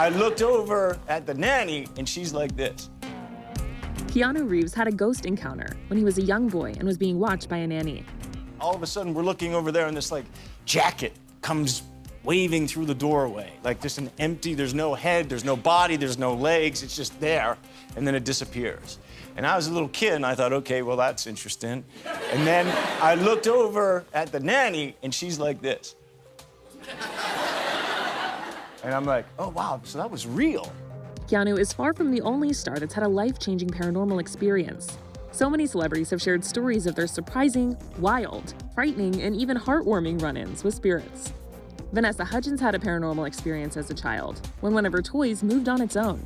I looked over at the nanny, and she's like this. Keanu Reeves had a ghost encounter when he was a young boy and was being watched by a nanny. All of a sudden, we're looking over there, and this, jacket comes waving through the doorway. Just an empty, there's no head, there's no body, there's no legs, it's just there, and then it disappears. And I was a little kid, and I thought, okay, well, that's interesting. And then I looked over at the nanny, and she's like this. And I'm like, oh, wow, so that was real. Keanu is far from the only star that's had a life-changing paranormal experience. So many celebrities have shared stories of their surprising, wild, frightening, and even heartwarming run-ins with spirits. Vanessa Hudgens had a paranormal experience as a child when one of her toys moved on its own.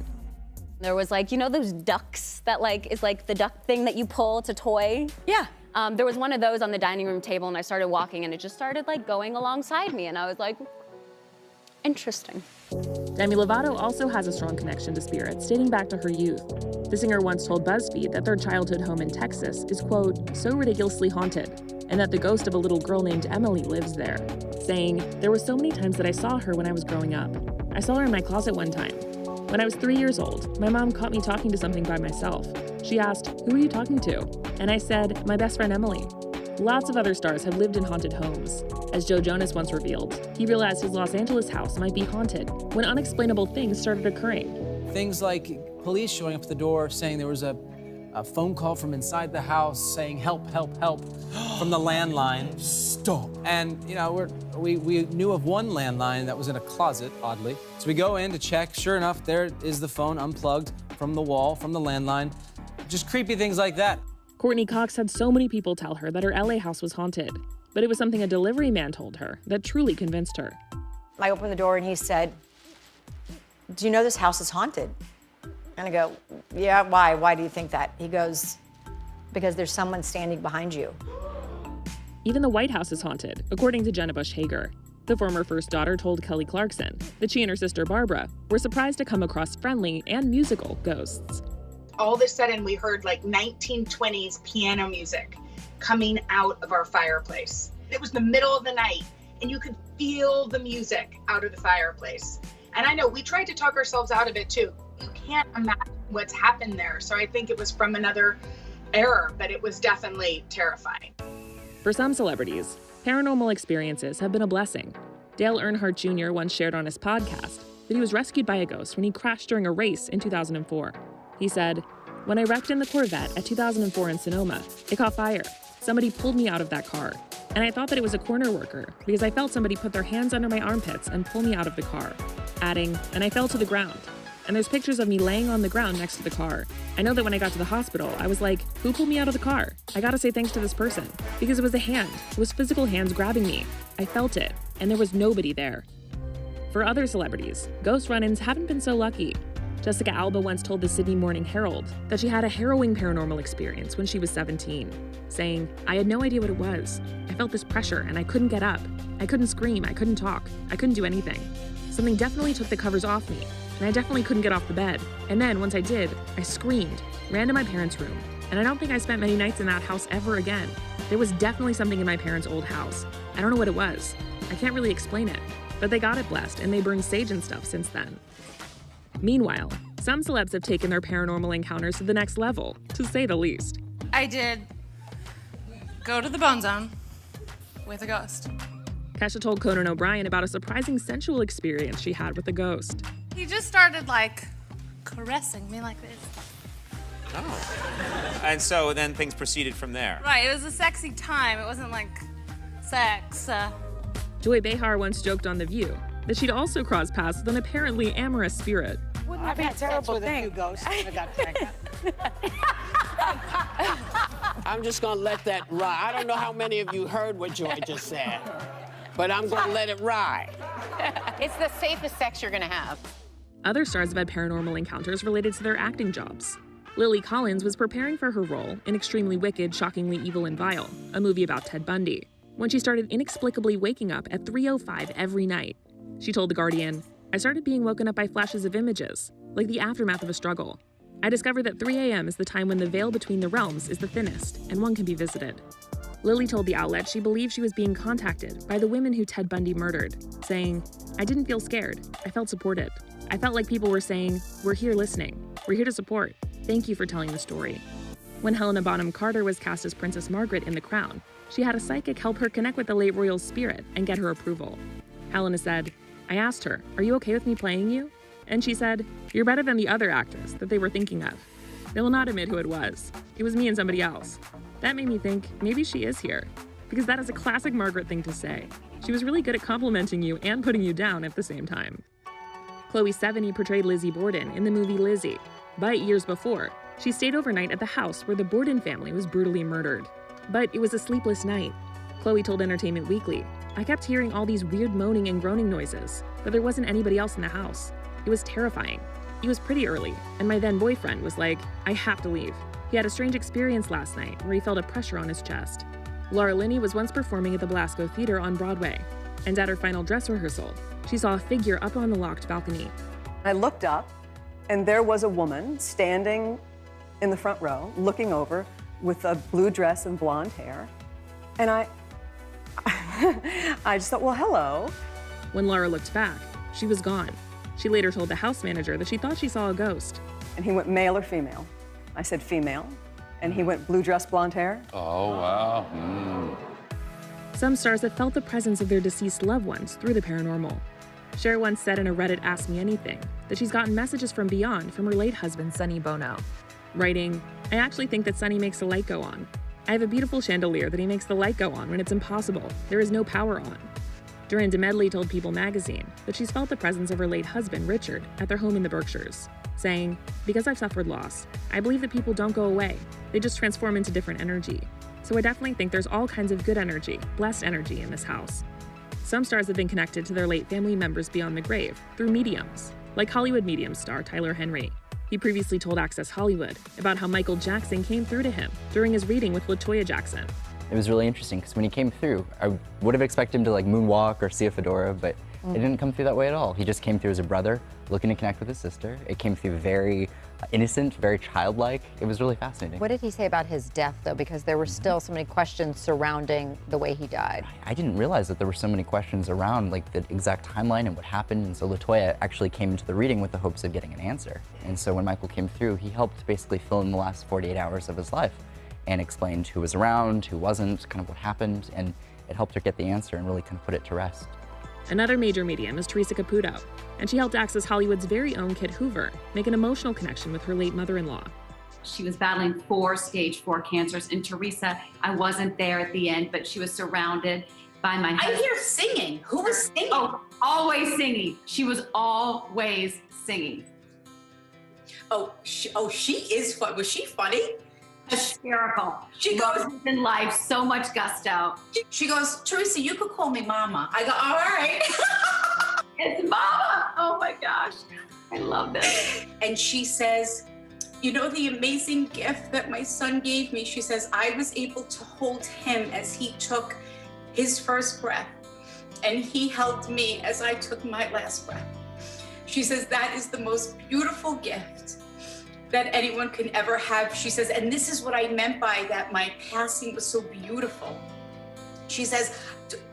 There was those ducks that is the duck thing that you pull to toy? Yeah. There was one of those on the dining room table, and I started walking, and it just started going alongside me, and I was like, interesting. Demi Lovato also has a strong connection to spirits dating back to her youth. The singer once told BuzzFeed that their childhood home in Texas is, quote, so ridiculously haunted, and that the ghost of a little girl named Emily lives there, saying, there were so many times that I saw her when I was growing up. I saw her in my closet one time. When I was 3 years old, my mom caught me talking to something by myself. She asked, who are you talking to? And I said, my best friend Emily. Lots of other stars have lived in haunted homes. As Jonas once revealed, he realized his Los Angeles house might be haunted when unexplainable things started occurring. Things like police showing up at the door saying there was a phone call from inside the house saying help, help, help from the landline. Stop. And, we knew of one landline that was in a closet, oddly. So we go in to check. Sure enough, there is the phone unplugged from the wall, from the landline. Just creepy things like that. Courteney Cox had so many people tell her that her LA house was haunted, but it was something a delivery man told her that truly convinced her. I opened the door and he said, do you know this house is haunted? And I go, yeah, why? Why do you think that? He goes, because there's someone standing behind you. Even the White House is haunted, according to Jenna Hager. The former first daughter told Kelly Clarkson that she and her sister Barbara were surprised to come across friendly and musical ghosts. All of a sudden, we heard 1920s piano music coming out of our fireplace. It was the middle of the night, and you could feel the music out of the fireplace. And I know we tried to talk ourselves out of it, too. You can't imagine what's happened there. So I think it was from another era, but it was definitely terrifying. For some celebrities, paranormal experiences have been a blessing. Dale Earnhardt Jr. once shared on his podcast that he was rescued by a ghost when he crashed during a race in 2004. He said, when I wrecked in the Corvette at 2004 in Sonoma, it caught fire. Somebody pulled me out of that car. And I thought that it was a corner worker because I felt somebody put their hands under my armpits and pull me out of the car. Adding, and I fell to the ground. And there's pictures of me laying on the ground next to the car. I know that when I got to the hospital, I was like, who pulled me out of the car? I gotta say thanks to this person. Because it was a hand. It was physical hands grabbing me. I felt it. And there was nobody there. For other celebrities, ghost run-ins haven't been so lucky. Jessica Alba once told the Sydney Morning Herald that she had a harrowing paranormal experience when she was 17, saying, I had no idea what it was. I felt this pressure and I couldn't get up. I couldn't scream, I couldn't talk, I couldn't do anything. Something definitely took the covers off me, and I definitely couldn't get off the bed. And then, once I did, I screamed, ran to my parents' room, and I don't think I spent many nights in that house ever again. There was definitely something in my parents' old house. I don't know what it was. I can't really explain it, but they got it blessed, and they burned sage and stuff since then. Meanwhile, some celebs have taken their paranormal encounters to the next level, to say the least. I did go to the Bone Zone with a ghost. Kesha told Conan O'Brien about a surprising sensual experience she had with a ghost. He just started, caressing me like this. Oh. And so then things proceeded from there. Right, it was a sexy time. It wasn't sex. Joy Behar once joked on The View that she'd also crossed paths with an apparently amorous spirit. Wouldn't have been a terrible thing. I got pregnant. I'm just gonna let that ride. I don't know how many of you heard what Joy just said, but I'm gonna let it ride. It's the safest sex you're gonna have. Other stars have had paranormal encounters related to their acting jobs. Lily Collins was preparing for her role in Extremely Wicked, Shockingly Evil and Vile, a movie about Ted Bundy, when she started inexplicably waking up at 3:05 every night. She told The Guardian, I started being woken up by flashes of images, like the aftermath of a struggle. I discovered that 3 a.m. is the time when the veil between the realms is the thinnest, and one can be visited. Lily told the outlet she believed she was being contacted by the women who Ted Bundy murdered, saying, I didn't feel scared. I felt supported. I felt like people were saying, we're here listening. We're here to support. Thank you for telling the story. When Helena Bonham Carter was cast as Princess Margaret in The Crown, she had a psychic help her connect with the late royal's spirit and get her approval. Helena said, I asked her, are you okay with me playing you? And she said, you're better than the other actress that they were thinking of. They will not admit who it was. It was me and somebody else. That made me think, maybe she is here. Because that is a classic Margaret thing to say. She was really good at complimenting you and putting you down at the same time. Chloë Sevigny portrayed Lizzie Borden in the movie Lizzie. But years before, she stayed overnight at the house where the Borden family was brutally murdered. But it was a sleepless night. Chloë told Entertainment Weekly, I kept hearing all these weird moaning and groaning noises, but there wasn't anybody else in the house. It was terrifying. It was pretty early, and my then boyfriend was like, I have to leave. He had a strange experience last night where he felt a pressure on his chest. Laura Linney was once performing at the Belasco Theater on Broadway, and at her final dress rehearsal, she saw a figure up on the locked balcony. I looked up, and there was a woman standing in the front row, looking over with a blue dress and blonde hair. And I just thought, well, hello. When Laura looked back, she was gone. She later told the house manager that she thought she saw a ghost. And he went, male or female? I said, female. And he went, blue dress, blonde hair? Oh, wow. Some stars have felt the presence of their deceased loved ones through the paranormal. Cher once said in a Reddit Ask Me Anything that she's gotten messages from beyond from her late husband, Sonny Bono. Writing, I actually think that Sonny makes the light go on. I have a beautiful chandelier that he makes the light go on when it's impossible. There is no power on. Dorinda Medley told People magazine that she's felt the presence of her late husband, Richard, at their home in the Berkshires, saying, because I've suffered loss, I believe that people don't go away. They just transform into different energy. So I definitely think there's all kinds of good energy, blessed energy in this house. Some stars have been connected to their late family members beyond the grave through mediums, like Hollywood medium star Tyler Henry. He previously told Access Hollywood about how Michael Jackson came through to him during his reading with LaToya Jackson. It was really interesting because when he came through, I would have expected him to like moonwalk or see a fedora, but it didn't come through that way at all. He just came through as a brother, looking to connect with his sister. It came through very innocent, very childlike. It was really fascinating. What did he say about his death, though? Because there were still so many questions surrounding the way he died. I didn't realize that there were so many questions around like the exact timeline and what happened. And so LaToya actually came into the reading with the hopes of getting an answer. And so when Michael came through, he helped basically fill in the last 48 hours of his life and explained who was around, who wasn't, kind of what happened. And it helped her get the answer and really kind of put it to rest. Another major medium is Theresa Caputo, and she helped Access Hollywood's very own Kit Hoover make an emotional connection with her late mother-in-law. She was battling 4 stage 4 cancers, and Theresa, I wasn't there at the end, but she was surrounded by my husband. I hear singing. Who was singing? Oh, always singing. She was always singing. Oh, she is fun. Was she funny? Hysterical. She goes in life, so much gusto. She goes, Theresa, you could call me Mama. I go, all right. It's Mama. Oh my gosh. I love this. And she says, you know the amazing gift that my son gave me? She says, I was able to hold him as he took his first breath. And he held me as I took my last breath. She says, that is the most beautiful gift that anyone can ever have. She says, and this is what I meant by that my passing was so beautiful. She says,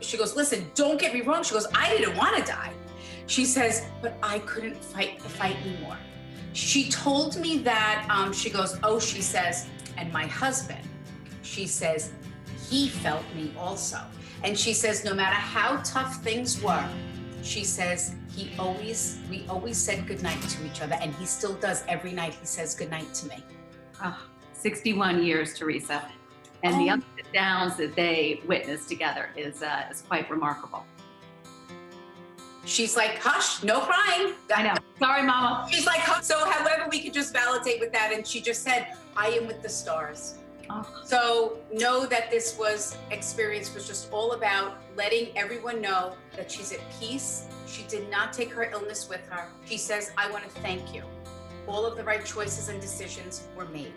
she goes, listen, don't get me wrong. She goes, I didn't want to die. She says, but I couldn't fight the fight anymore. She told me that, she goes, oh, she says, and my husband, she says, he felt me also. And she says, no matter how tough things were, she says, we always said goodnight to each other, and he still does. Every night he says goodnight to me. Oh, 61 years, Theresa. And the ups and downs that they witnessed together is quite remarkable. She's like, hush, no crying. I know. Sorry, Mama. She's like, hush. So however we could just validate with that, and she just said, I am with the stars. Oh. So know that this experience was just all about letting everyone know that she's at peace. She did not take her illness with her. She says, I want to thank you. All of the right choices and decisions were made.